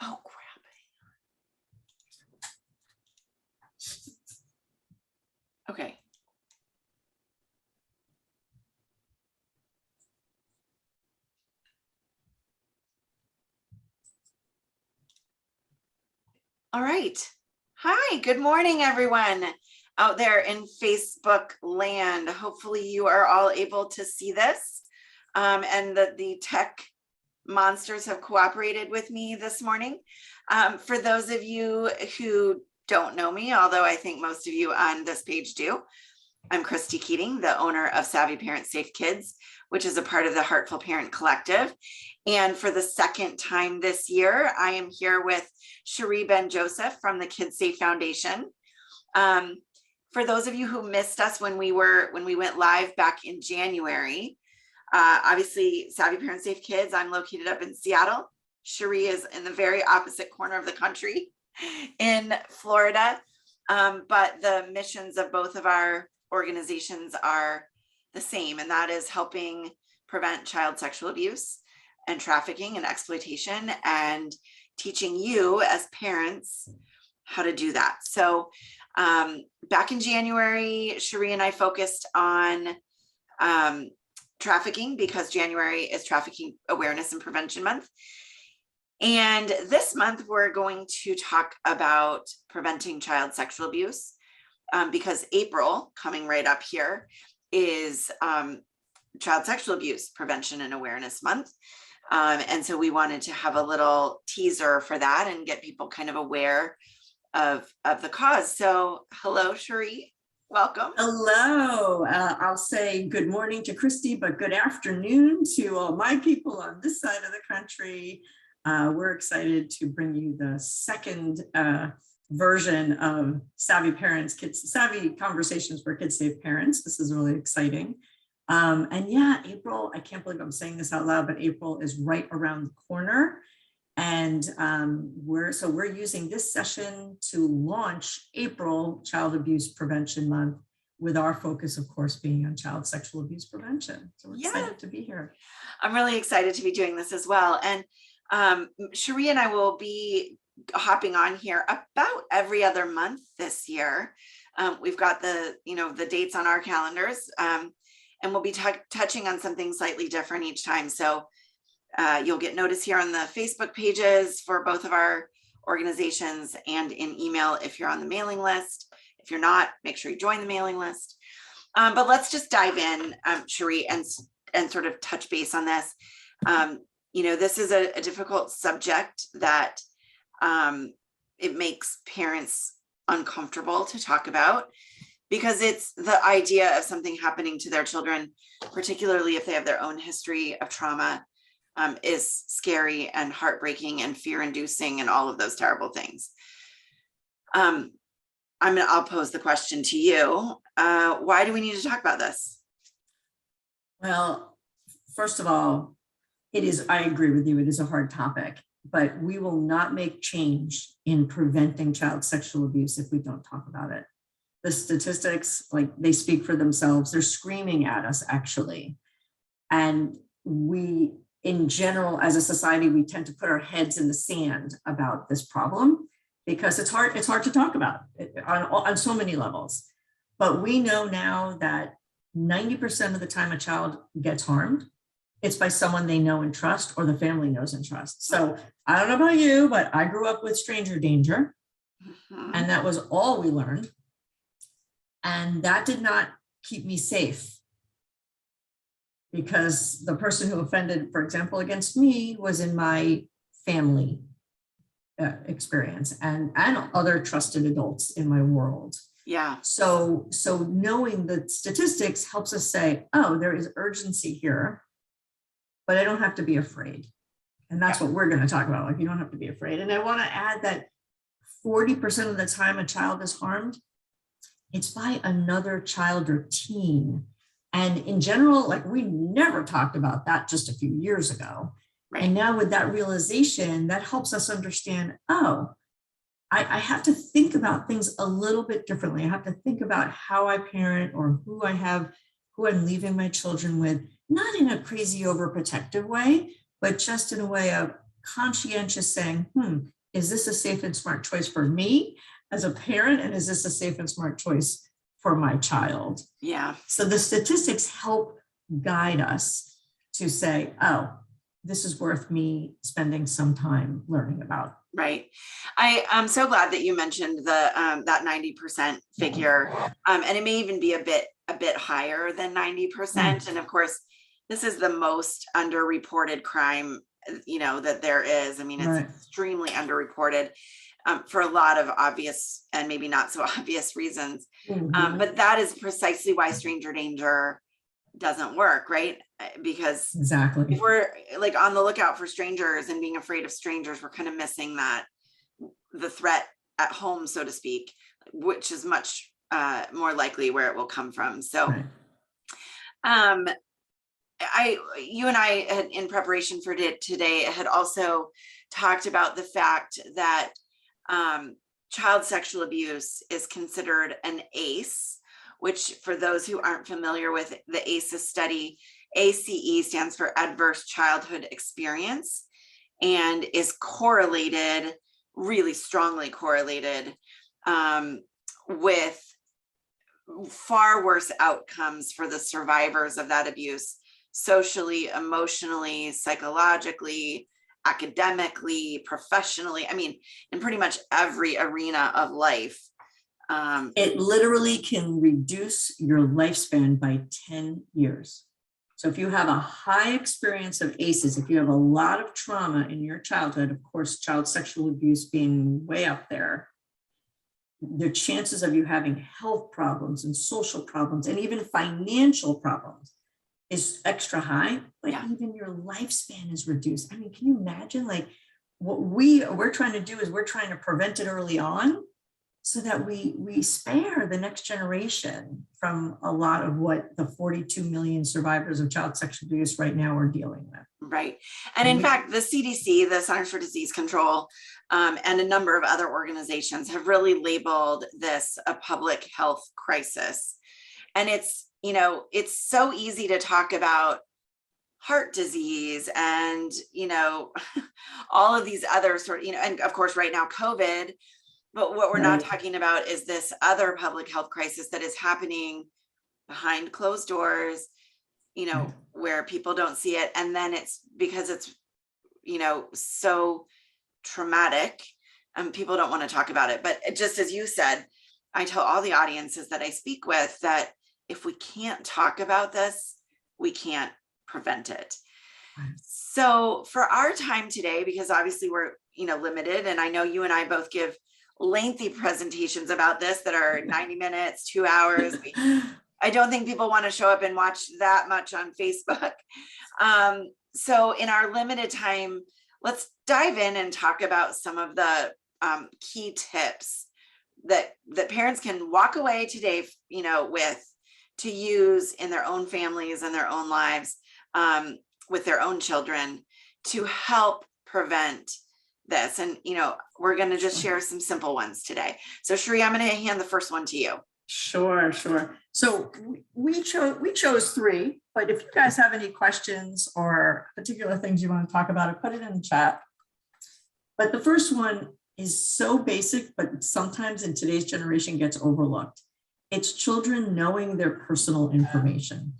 Oh, crap. Okay. All right. Hi, good morning, everyone out there in Facebook land. Hopefully you are all able to see this and that the tech monsters have cooperated with me this morning. For those of you who don't know me, although I think most of you on this page do, I'm Christy Keating, the owner of Savvy Parents Safe Kids, which is a part of the Heartful Parent Collective. And for the second time this year, I am here with Cherie Benjoseph from the KidSafe Foundation. For those of you who missed us when we went live back in January, obviously Savvy Parents Safe Kids, I'm located up in Seattle. Cherie is in the very opposite corner of the country in Florida. But the missions of both of our organizations are the same, and that is helping prevent child sexual abuse and trafficking and exploitation, and teaching you as parents how to do that. So back in January, Cherie and I focused on trafficking, because January is Trafficking Awareness and Prevention Month. And this month we're going to talk about preventing child sexual abuse, because April, coming right up here, is Child Sexual Abuse Prevention and Awareness Month. And so we wanted to have a little teaser for that and get people kind of aware of the cause. So hello, Cherie, welcome. Hello, I'll say good morning to Christy, but good afternoon to all my people on this side of the country. We're excited to bring you the second version of Savvy Conversations for KidSafe Parents. This is really exciting. And yeah, April, I can't believe I'm saying this out loud, but April is right around the corner. And we're using this session to launch April Child Abuse Prevention Month, with our focus, of course, being on child sexual abuse prevention. So we're excited to be here. I'm really excited to be doing this as well. And Cherie and I will be hopping on here about every other month this year. We've got the dates on our calendars, and we'll be touching on something slightly different each time. So you'll get notice here on the Facebook pages for both of our organizations, and in email if you're on the mailing list. If you're not, make sure you join the mailing list. But let's just dive in, Cherie, and sort of touch base on this. This is a difficult subject that it makes parents uncomfortable to talk about, because it's the idea of something happening to their children, particularly if they have their own history of trauma, is scary and heartbreaking and fear-inducing and all of those terrible things. I'll pose the question to you. Why do we need to talk about this? Well, first of all, I agree with you, it is a hard topic, but we will not make change in preventing child sexual abuse if we don't talk about it. The statistics, they speak for themselves. They're screaming at us, actually. And we, in general, as a society, we tend to put our heads in the sand about this problem, because it's hard to talk about on so many levels. But we know now that 90% of the time a child gets harmed, it's by someone they know and trust, or the family knows and trusts. So I don't know about you, but I grew up with stranger danger, and that was all we learned. And that did not keep me safe, because the person who offended, for example, against me was in my family experience and other trusted adults in my world. Yeah. So knowing the statistics helps us say, oh, there is urgency here, but I don't have to be afraid. And that's what we're going to talk about. You don't have to be afraid. And I want to add that 40% of the time a child is harmed, it's by another child or teen. And in general, we never talked about that just a few years ago. Right. And now with that realization, that helps us understand, oh, I have to think about things a little bit differently. I have to think about how I parent, or who I'm leaving my children with, not in a crazy overprotective way, but just in a way of conscientious saying, is this a safe and smart choice for me as a parent? And is this a safe and smart choice for my child? Yeah. So the statistics help guide us to say, oh, this is worth me spending some time learning about. Right. I'm so glad that you mentioned the that 90% figure. And it may even be a bit higher than 90%. And of course, this is the most underreported crime, that there is. I mean, it's extremely underreported for a lot of obvious and maybe not so obvious reasons. But that is precisely why stranger danger doesn't work, right? Because exactly, if we're like on the lookout for strangers and being afraid of strangers, we're kind of missing the threat at home, so to speak, which is much more likely where it will come from. So you and I had, in preparation for today, had also talked about the fact that child sexual abuse is considered an ACE, which, for those who aren't familiar with the ACEs study, ACE stands for Adverse Childhood Experience, and is correlated, really strongly correlated, with far worse outcomes for the survivors of that abuse, socially, emotionally, psychologically, academically, professionally. I mean, in pretty much every arena of life. It literally can reduce your lifespan by 10 years. So if you have a high experience of ACEs, if you have a lot of trauma in your childhood, of course, child sexual abuse being way up there, the chances of you having health problems and social problems and even financial problems is extra high, but even your lifespan is reduced. I mean, can you imagine, like, what we're trying to do is we're trying to prevent it early on so that we spare the next generation from a lot of what the 42 million survivors of child sexual abuse right now are dealing with. Right. And in fact, the CDC, the Centers for Disease Control, and a number of other organizations have really labeled this a public health crisis. And it's so easy to talk about heart disease and, all of these other and of course, right now, COVID. But what we're not talking about is this other public health crisis that is happening behind closed doors, where people don't see it. And then it's because it's, so traumatic, and people don't want to talk about it. But just as you said, I tell all the audiences that I speak with that if we can't talk about this, we can't prevent it. So for our time today, because obviously we're, limited, and I know you and I both give lengthy presentations about this that are 90 minutes, 2 hours. I don't think people want to show up and watch that much on Facebook. So in our limited time, let's dive in and talk about some of the key tips that parents can walk away today, with, to use in their own families and their own lives, with their own children, to help prevent this. And, we're going to just share some simple ones today. So Cherie, I'm going to hand the first one to you. Sure. So we chose 3, but if you guys have any questions or particular things you want to talk about, put it in the chat. But the first one is so basic, but sometimes in today's generation gets overlooked. It's children knowing their personal information.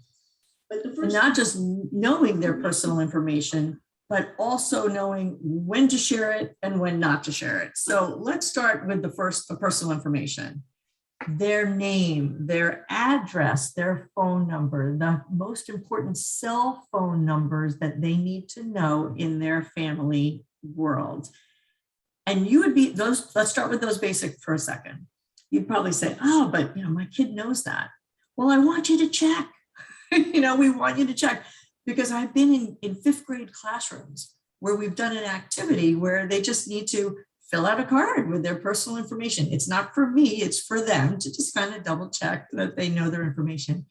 But not just knowing their personal information, but also knowing when to share it and when not to share it. So let's start with the personal information. Their name, their address, their phone number, the most important cell phone numbers that they need to know in their family world. And you would be let's start with those basic for a second. You'd probably say, oh, but my kid knows that. Well, I want you to check. We want you to check, because I've been in 5th grade classrooms where we've done an activity where they just need to fill out a card with their personal information. It's not for me, it's for them to just kind of double check that they know their information.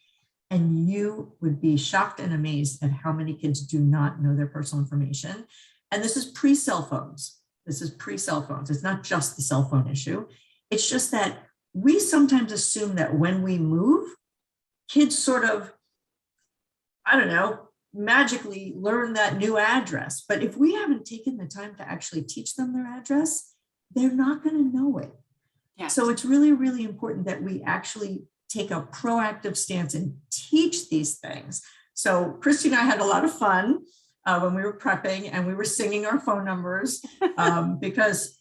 And you would be shocked and amazed at how many kids do not know their personal information. And this is pre-cell phones. It's not just the cell phone issue. It's just that we sometimes assume that when we move, kids sort of, magically learn that new address. But if we haven't taken the time to actually teach them their address, they're not going to know it. Yeah. So it's really, really important that we actually take a proactive stance and teach these things. So Christy and I had a lot of fun when we were prepping, and we were singing our phone numbers because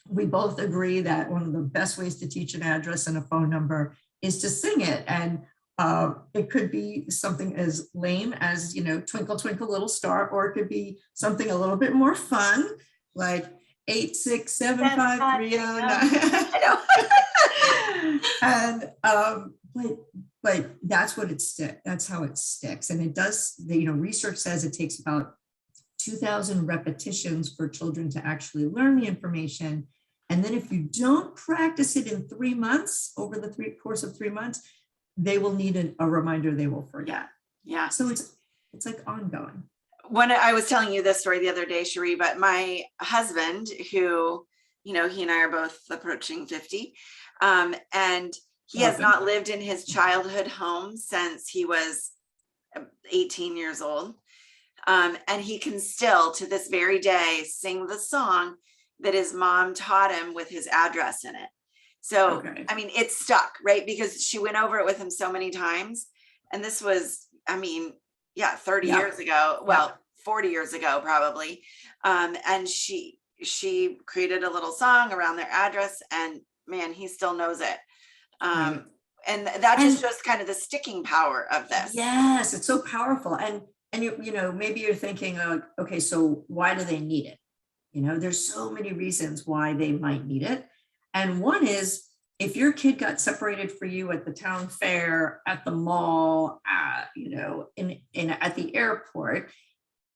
we both agree that one of the best ways to teach an address and a phone number is to sing it. And it could be something as lame as, Twinkle, Twinkle, Little Star, or it could be something a little bit more fun, like 8675309. And but that's what that's how it sticks. And it does, research says it takes about 2,000 repetitions for children to actually learn the information. And then if you don't practice it in 3 months, over the course of 3 months, they will need a reminder they will forget. Yeah. So it's like ongoing. When I was telling you this story the other day, Cherie, but my husband, who, he and I are both approaching 50, and he has not lived in his childhood home since he was 18 years old. And he can still, to this very day, sing the song that his mom taught him with his address in it. So, Okay. I mean, it's stuck, right? Because she went over it with him so many times. And this was, 30 years ago, well, 40 years ago, probably. And she created a little song around their address, and man, he still knows it. And that just shows kind of the sticking power of this. Yes, it's so powerful. And maybe you're thinking, okay, so why do they need it? There's so many reasons why they might need it. And one is, if your kid got separated for you at the town fair, at the mall, at the airport,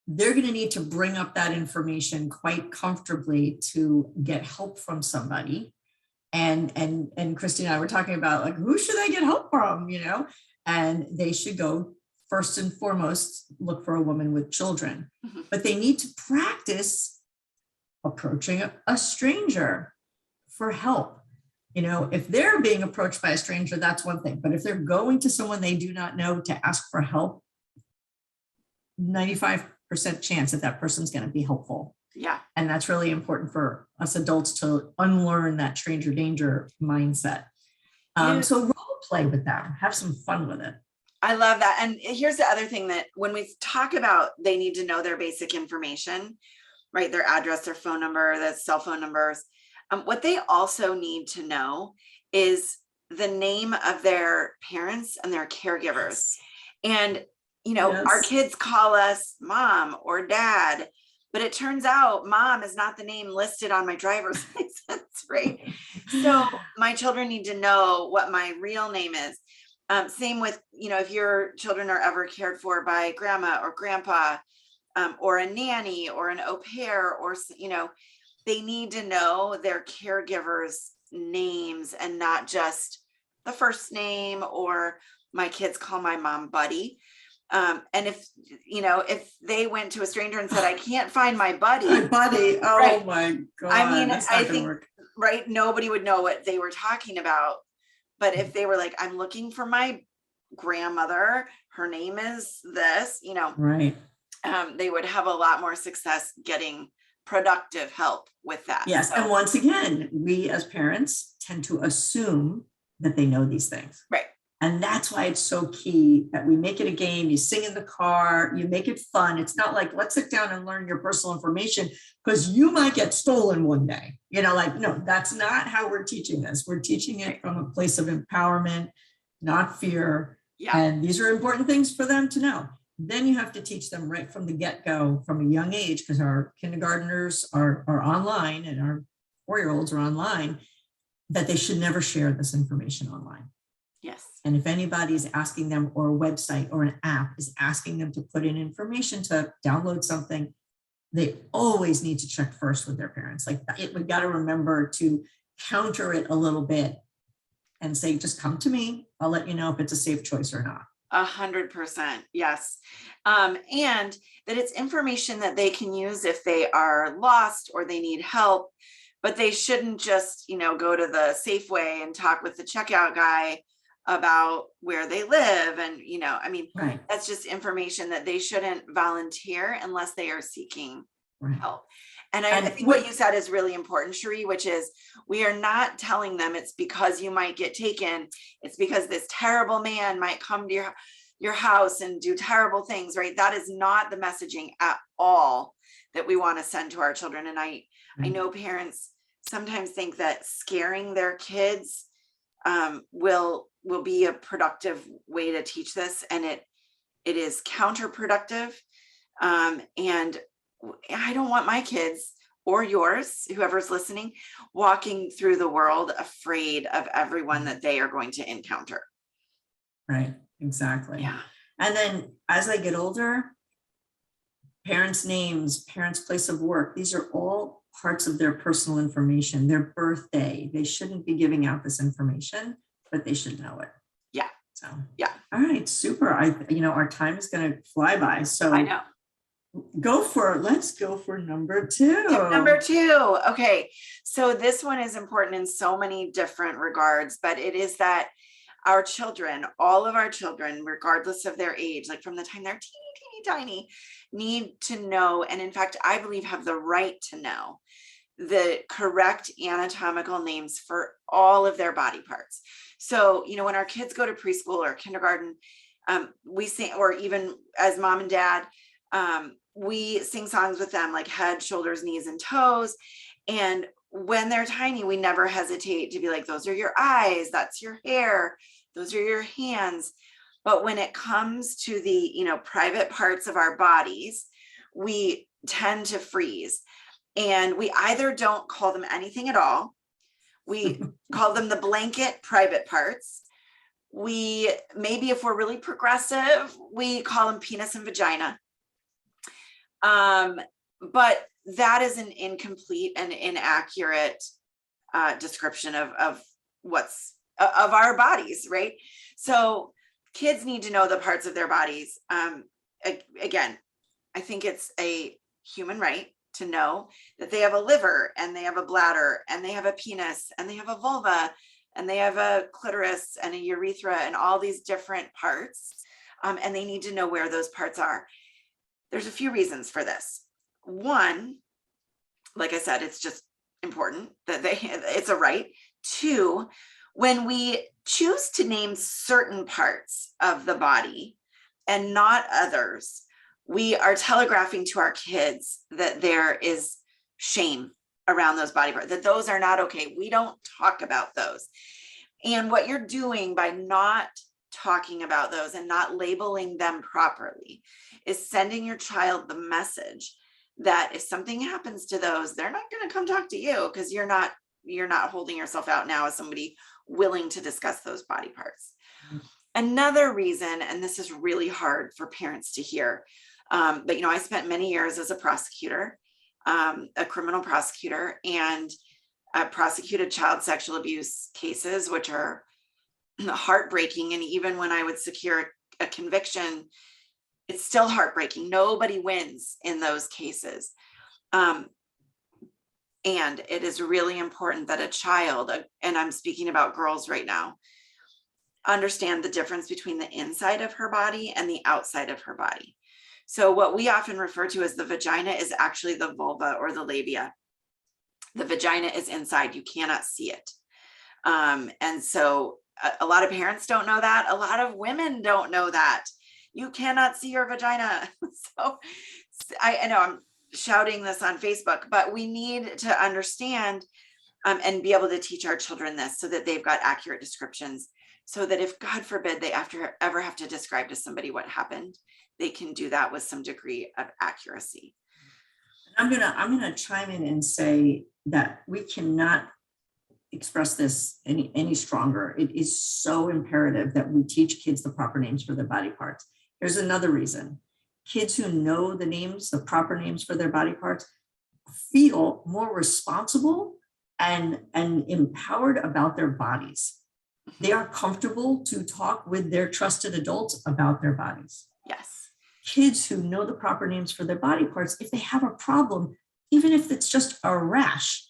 they're going to need to bring up that information quite comfortably to get help from somebody. And Christy and I were talking about, like, who should they get help from, and they should go first and foremost, look for a woman with children. Mhm. But they need to practice approaching a stranger for help. If they're being approached by a stranger, that's one thing. But if they're going to someone they do not know to ask for help, 95% chance that person's going to be helpful. Yeah. And that's really important for us adults to unlearn that stranger danger mindset. So role play with them, have some fun with it. I love that. And here's the other thing, that when we talk about they need to know their basic information, right? Their address, their phone number, their cell phone numbers. What they also need to know is the name of their parents and their caregivers. And, our kids call us mom or dad, but it turns out mom is not the name listed on my driver's license, right? So my children need to know what my real name is. Same with, if your children are ever cared for by grandma or grandpa, or a nanny or an au pair, or, they need to know their caregivers' names and not just the first name, or my kids call my mom Buddy. And if they went to a stranger and said, I can't find my buddy. Oh right. My God. I think, right, nobody would know what they were talking about. But if they were like, I'm looking for my grandmother, her name is this, right. They would have a lot more success getting productive help with that. Yes. So, and once again, we as parents tend to assume that they know these things. Right. And that's why it's so key that we make it a game. You sing in the car, you make it fun. It's not like, let's sit down and learn your personal information because you might get stolen one day. No, that's not how we're teaching this. We're teaching it from a place of empowerment, not fear. Yeah. And these are important things for them to know. Then you have to teach them right from the get-go, from a young age, because our kindergartners are online and our 4-year-olds are online, that they should never share this information online. Yes. And if anybody's asking them, or a website or an app is asking them to put in information to download something, they always need to check first with their parents. We got to remember to counter it a little bit and say, just come to me. I'll let you know if it's a safe choice or not. 100%. Yes. And that it's information that they can use if they are lost or they need help, but they shouldn't just, go to the Safeway and talk with the checkout guy about where they live. And, I mean, Right. that's just information that they shouldn't volunteer unless they are seeking Right. help. And I think what you said is really important, Cherie, which is we are not telling them it's because you might get taken. It's because this terrible man might come to your house and do terrible things, right? That is not the messaging at all that we want to send to our children. And I know parents sometimes think that scaring their kids will be a productive way to teach this, and it is counterproductive. And I don't want my kids or yours, whoever's listening, walking through the world afraid of everyone that they are going to encounter. Right, exactly. Yeah. And then as they get older, parents' names, parents' place of work, these are all parts of their personal information, their birthday. They shouldn't be giving out this information, but they should know it. Yeah. So, yeah. All right, super. Our time is going to fly by. So I know. Let's go for number 2. Tip number 2. Okay. So this one is important in so many different regards, but it is that our children, all of our children, regardless of their age, like from the time they're tiny, need to know, and in fact, I believe have the right to know the correct anatomical names for all of their body parts. So, when our kids go to preschool or kindergarten, we sing, or even as mom and dad, we sing songs with them like head, shoulders, knees, and toes. And when they're tiny, we never hesitate to be like, those are your eyes, that's your hair, those are your hands. But when it comes to the, private parts of our bodies, we tend to freeze. And we either don't call them anything at all. We call them the blanket private parts. We, maybe if we're really progressive, we call them penis and vagina. But that is an incomplete and inaccurate description of what's of our bodies, right? So kids need to know the parts of their bodies. Again, I think it's a human right to know that they have a liver and they have a bladder and they have a penis and they have a vulva and they have a clitoris and a urethra and all these different parts. And they need to know where those parts are. There's a few reasons for this. One, like I said, it's just important that it's a right. 2, when we choose to name certain parts of the body and not others, we are telegraphing to our kids that there is shame around those body parts, that those are not okay. We don't talk about those. And what you're doing by not talking about those and not labeling them properly is sending your child the message that if something happens to those, they're not going to come talk to you because you're not holding yourself out now as somebody willing to discuss those body parts. Another reason, and this is really hard for parents to hear, but I spent many years as a prosecutor, a criminal prosecutor, and prosecuted child sexual abuse cases, which are heartbreaking. And even when I would secure a conviction, it's still heartbreaking. Nobody wins in those cases. And it is really important that a child, and I'm speaking about girls right now, understand the difference between the inside of her body and the outside of her body. So what we often refer to as the vagina is actually the vulva or the labia. The vagina is inside, you cannot see it. And so a lot of parents don't know that. A lot of women don't know that. You cannot see your vagina. So I know I'm shouting this on Facebook, but we need to understand and be able to teach our children this so that they've got accurate descriptions, so that if God forbid they ever have to describe to somebody what happened, they can do that with some degree of accuracy. I'm gonna chime in and say that we cannot express this any stronger. It is so imperative that we teach kids the proper names for their body parts. Here's another reason. Kids who know the proper names for their body parts feel more responsible and empowered about their bodies. They are comfortable to talk with their trusted adults about their bodies. Yes. Kids who know the proper names for their body parts, if they have a problem, even if it's just a rash,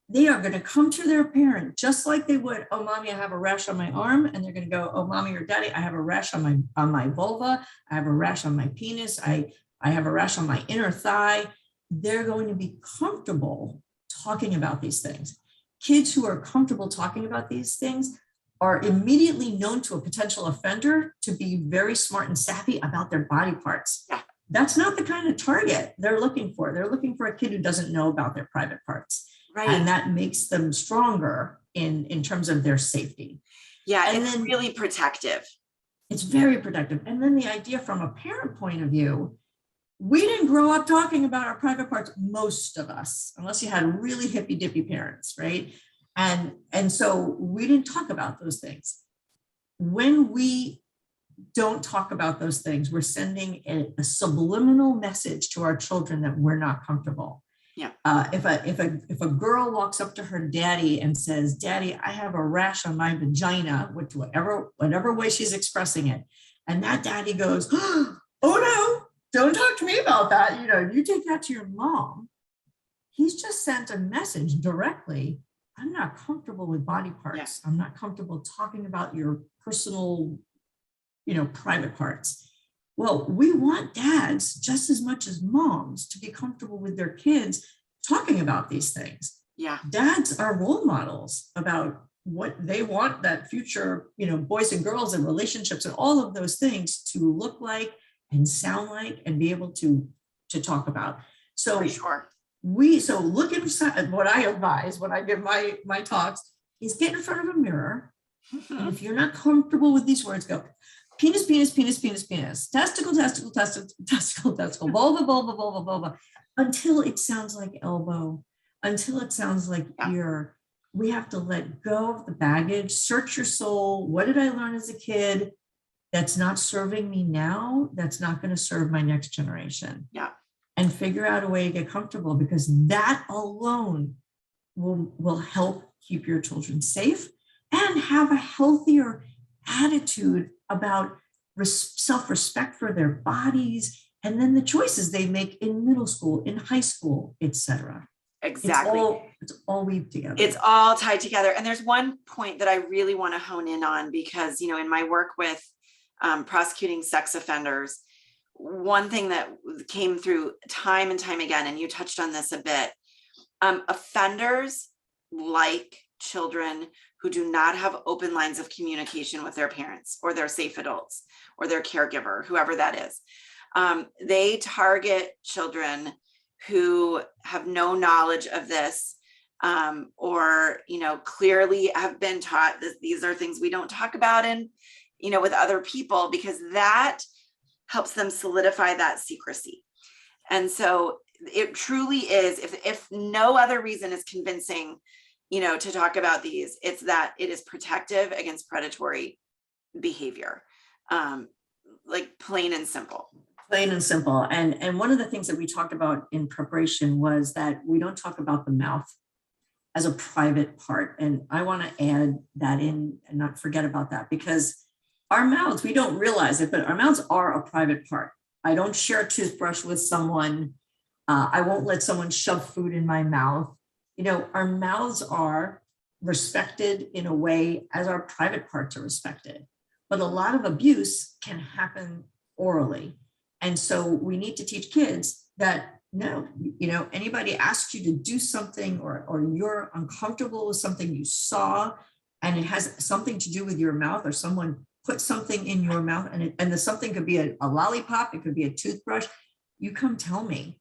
they are going to come to their parent just like they would, oh, mommy, I have a rash on my arm. And they're going to go, oh, mommy or daddy, I have a rash on my vulva. I have a rash on my penis. I have a rash on my inner thigh. They're going to be comfortable talking about these things. Kids who are comfortable talking about these things are immediately known to a potential offender to be very smart and savvy about their body parts. Yeah. That's not the kind of target they're looking for. They're looking for a kid who doesn't know about their private parts. Right. And that makes them stronger in terms of their safety. Yeah, and it's then really protective. It's very protective. And then the idea from a parent point of view, we didn't grow up talking about our private parts, most of us, unless you had really hippy dippy parents, right? And so we didn't talk about those things. When we don't talk about those things, we're sending a subliminal message to our children that we're not comfortable. Yeah. If a girl walks up to her daddy and says, "Daddy, I have a rash on my vagina," whatever way she's expressing it, and that daddy goes, "Oh no, don't talk to me about that. You take that to your mom." He's just sent a message directly. I'm not comfortable with body parts. Yeah. I'm not comfortable talking about your personal, private parts. Well, we want dads just as much as moms to be comfortable with their kids talking about these things. Yeah. Dads are role models about what they want that future, boys and girls and relationships and all of those things to look like and sound like and be able to talk about. So for sure. So look inside. What I advise when I give my talks is get in front of a mirror. And if you're not comfortable with these words, go penis, penis, penis, penis, penis, testicle, testicle, testicle, testicle, testicle, vulva, vulva, vulva, vulva, until it sounds like elbow, until it sounds like ear. We have to let go of the baggage, search your soul. What did I learn as a kid that's not serving me now? That's not going to serve my next generation. Yeah. And figure out a way to get comfortable, because that alone will help keep your children safe and have a healthier attitude about self-respect for their bodies, and then the choices they make in middle school, in high school, etc. Exactly. It's all weaved together. It's all tied together. And there's one point that I really want to hone in on, because, in my work with prosecuting sex offenders, one thing that came through time and time again, and you touched on this a bit, offenders like children who do not have open lines of communication with their parents or their safe adults or their caregiver, whoever that is. They target children who have no knowledge of this, or, clearly have been taught that these are things we don't talk about with other people, because that helps them solidify that secrecy. And so it truly is, if no other reason is convincing, to talk about these, it's that it is protective against predatory behavior, like plain and simple. Plain and simple. And one of the things that we talked about in preparation was that we don't talk about the mouth as a private part. And I want to add that in and not forget about that, because our mouths, we don't realize it, but our mouths are a private part. I don't share a toothbrush with someone. I won't let someone shove food in my mouth. Our mouths are respected in a way as our private parts are respected. But a lot of abuse can happen orally. And so we need to teach kids that no, anybody asks you to do something or you're uncomfortable with something you saw, and it has something to do with your mouth, or someone put something in your mouth, and the something could be a lollipop, it could be a toothbrush. You come tell me,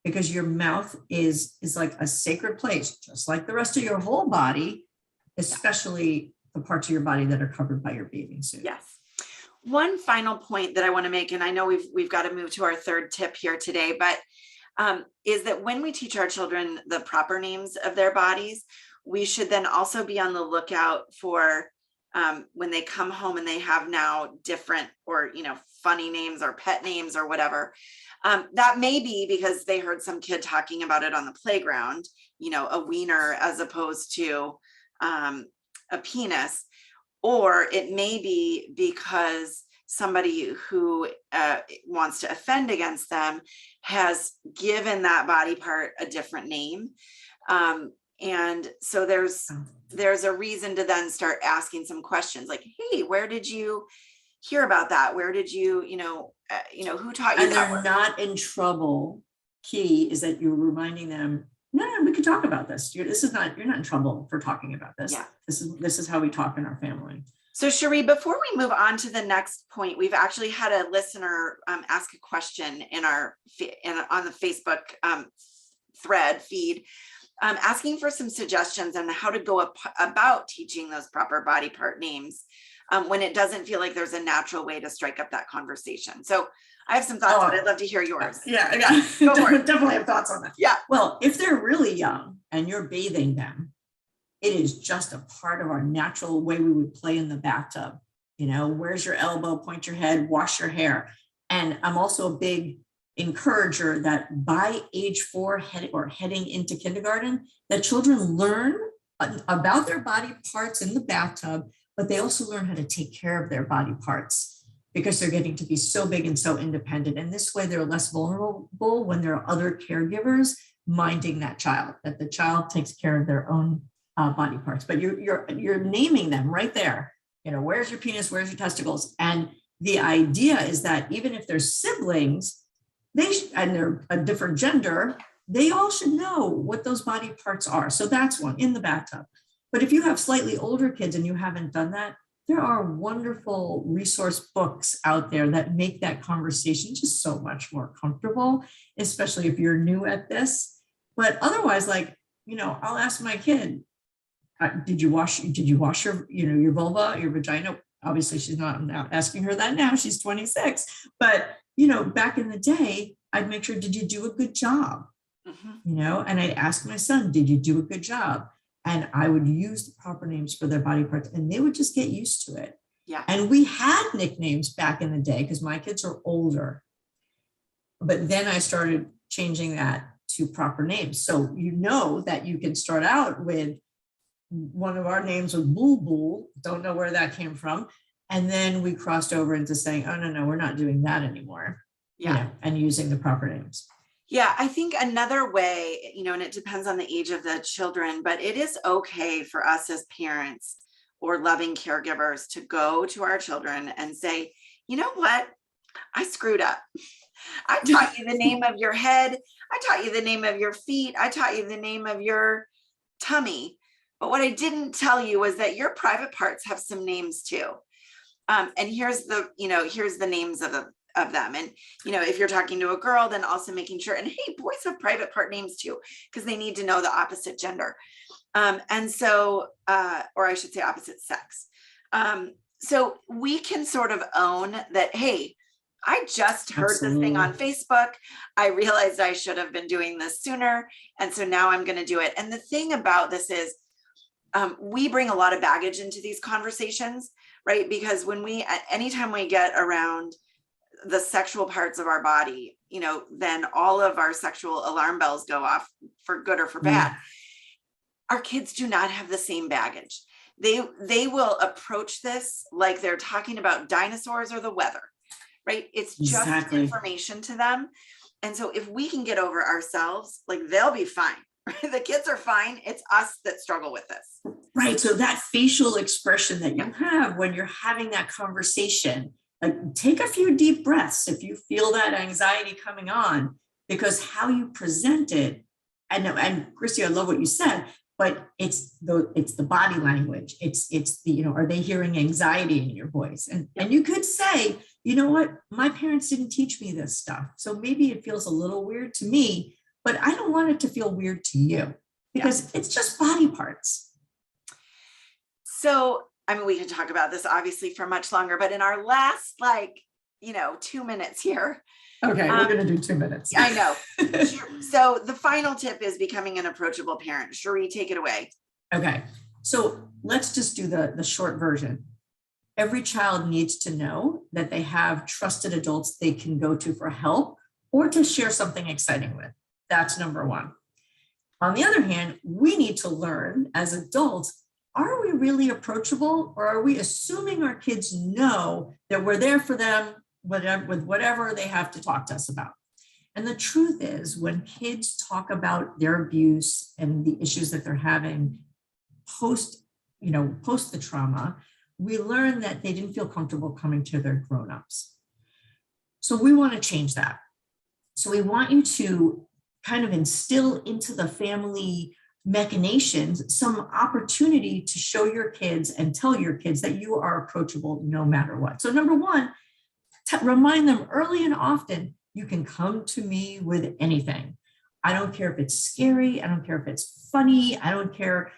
because your mouth is like a sacred place, just like the rest of your whole body, especially the parts of your body that are covered by your bathing suit. Yes. One final point that I want to make, and I know we've got to move to our third tip here today, but is that when we teach our children the proper names of their bodies, we should then also be on the lookout for when they come home and they have now different or, funny names or pet names or whatever. That may be because they heard some kid talking about it on the playground, a wiener as opposed to a penis, or it may be because somebody who wants to offend against them has given that body part a different name. And so there's a reason to then start asking some questions like, hey, where did you hear about that? Where did you, who taught you And that they're word? not in trouble. Key is that you're reminding them, no, we could talk about this. You're not in trouble for talking about this. Yeah. This is how we talk in our family. So Cherie, before we move on to the next point, we've actually had a listener ask a question on the Facebook thread feed, asking for some suggestions on how to go about teaching those proper body part names when it doesn't feel like there's a natural way to strike up that conversation. So I have some thoughts, but I'd love to hear yours. Yeah, definitely have thoughts on that. Yeah. Well, if they're really young and you're bathing them, it is just a part of our natural way we would play in the bathtub. Where's your elbow, point your head, wash your hair. And I'm also a big encourager that by age 4 heading into kindergarten, that children learn about their body parts in the bathtub, but they also learn how to take care of their body parts because they're getting to be so big and so independent. And this way they're less vulnerable when there are other caregivers minding that the child takes care of their own body parts. But you're naming them right there. Where's your penis? Where's your testicles? And the idea is that even if they're siblings, and they're a different gender, they all should know what those body parts are. So that's one in the bathtub. But if you have slightly older kids and you haven't done that, there are wonderful resource books out there that make that conversation just so much more comfortable, especially if you're new at this. But otherwise, I'll ask my kid, did you wash your, your vulva, your vagina? Obviously she's not, I'm not asking her that now, she's 26, but back in the day, I'd make sure, did you do a good job? Mm-hmm. And I'd ask my son, did you do a good job? And I would use the proper names for their body parts and they would just get used to it. Yeah. And we had nicknames back in the day because my kids are older. But then I started changing that to proper names. So that you can start out with one of our names was Boo Boo. Don't know where that came from. And then we crossed over into saying, oh, no, we're not doing that anymore. Yeah. And using the proper names. Yeah, I think another way, and it depends on the age of the children, but it is okay for us as parents or loving caregivers to go to our children and say, you know what? I screwed up. I taught you the name of your head. I taught you the name of your feet. I taught you the name of your tummy. But what I didn't tell you was that your private parts have some names too. And here's the names of them. And, if you're talking to a girl, then also making sure, and hey, boys have private part names too, because they need to know the opposite gender. And so, or I should say opposite sex. So we can sort of own that, hey, I just heard this thing on Facebook. I realized I should have been doing this sooner. And so now I'm going to do it. And the thing about this is, we bring a lot of baggage into these conversations, right? Because anytime we get around the sexual parts of our body, then all of our sexual alarm bells go off for good or for bad. Our kids do not have the same baggage. They will approach this like they're talking about dinosaurs or the weather, right? It's just information to them. And so if we can get over ourselves, they'll be fine. The kids are fine. It's us that struggle with this. Right. So that facial expression that you have when you're having that conversation, take a few deep breaths if you feel that anxiety coming on, because how you present it, and Christy, I love what you said, but it's the body language. It's the, are they hearing anxiety in your voice? And you could say, you know what, my parents didn't teach me this stuff. So maybe it feels a little weird to me, but I don't want it to feel weird to you because it's just body parts. So, we can talk about this obviously for much longer, but in our last 2 minutes here. Okay, we're going to do 2 minutes. I know. So the final tip is becoming an approachable parent. Cherie, take it away. Okay, so let's just do the short version. Every child needs to know that they have trusted adults they can go to for help or to share something exciting with. That's number one. On the other hand, we need to learn as adults, are we really approachable, or are we assuming our kids know that we're there for them with whatever they have to talk to us about? And the truth is, when kids talk about their abuse and the issues that they're having post the trauma, we learn that they didn't feel comfortable coming to their grown-ups. So we want to change that. So we want you to kind of instill into the family machinations some opportunity to show your kids and tell your kids that you are approachable no matter what. So number one, remind them early and often, you can come to me with anything. I don't care if it's scary. I don't care if it's funny. I don't care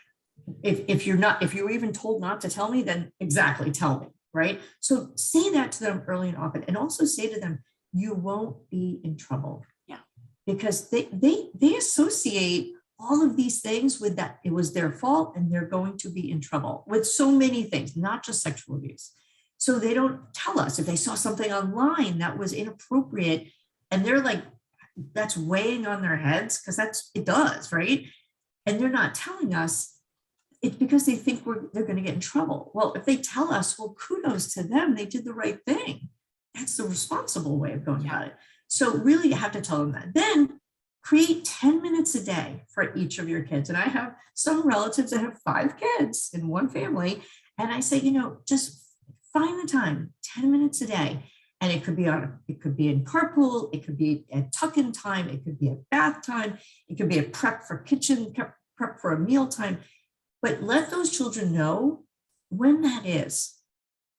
if you're even told not to tell me, then exactly tell me, right? So say that to them early and often, and also say to them, you won't be in trouble. Yeah. Because they associate all of these things with that it was their fault and they're going to be in trouble with so many things, not just sexual abuse. So they don't tell us if they saw something online that was inappropriate, and they're like, that's weighing on their heads, because it does, right? And they're not telling us. It's because they think they're going to get in trouble. Well, if they tell us, well, kudos to them. They did the right thing. That's the responsible way of going about it. So really you have to tell them that. Then create 10 minutes a day for each of your kids. And I have some relatives that have 5 kids in one family. And I say, just find the time, 10 minutes a day. And it could be in carpool, it could be at tuck-in time, it could be at bath time, it could be a prep for kitchen, prep for a meal time. But let those children know when that is.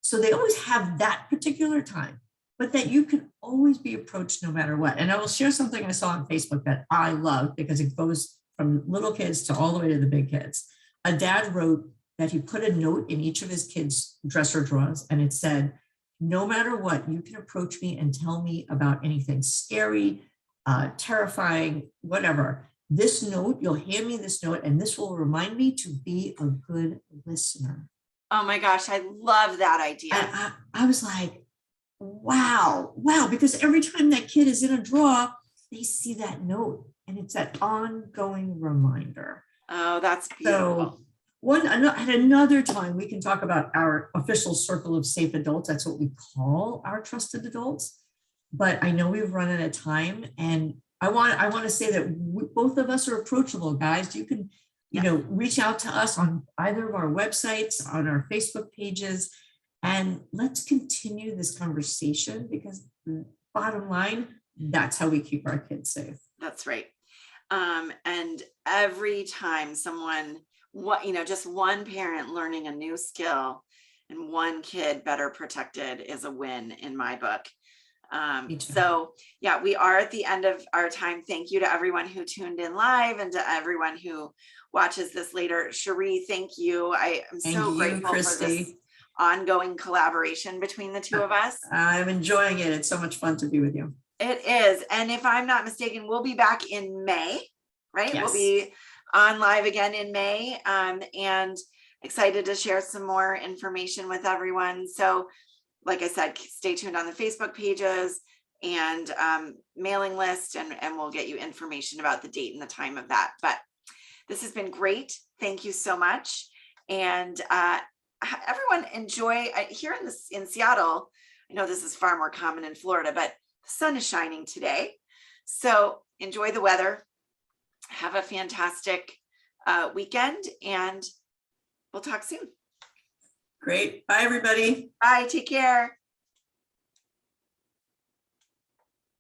So they always have that particular time, but that you can always be approached no matter what. And I will share something I saw on Facebook that I love, because it goes from little kids to all the way to the big kids. A dad wrote that he put a note in each of his kids' dresser drawers, and it said, no matter what, you can approach me and tell me about anything scary, terrifying, whatever. This note, you'll hand me this note, and this will remind me to be a good listener. Oh my gosh, I love that idea. And I was like, wow, because every time that kid is in a drawer, they see that note, and it's that ongoing reminder. Oh, that's beautiful. So at another time, we can talk about our official circle of safe adults. That's what we call our trusted adults. But I know we've run out of time, and I want to say that both of us are approachable, guys. You can, reach out to us on either of our websites, on our Facebook pages, and let's continue this conversation, because bottom line, that's how we keep our kids safe. That's right. And every time someone, just one parent learning a new skill and one kid better protected is a win in my book. So yeah, we are at the end of our time. Thank you to everyone who tuned in live, and to everyone who watches this later. Cherie, thank you. I am so grateful, Christy, for this ongoing collaboration between the two of us. I'm enjoying it. It's so much fun to be with you. It is. And if I'm not mistaken, we'll be back in May, right? Yes. We'll be on live again in May, and excited to share some more information with everyone. So like I said, stay tuned on the Facebook pages and mailing list, and we'll get you information about the date and the time of that. But this has been great. Thank you so much. And everyone enjoy here in Seattle. I know this is far more common in Florida, but the sun is shining today. So enjoy the weather. Have a fantastic weekend, and we'll talk soon. Great. Bye, everybody. Bye. Take care.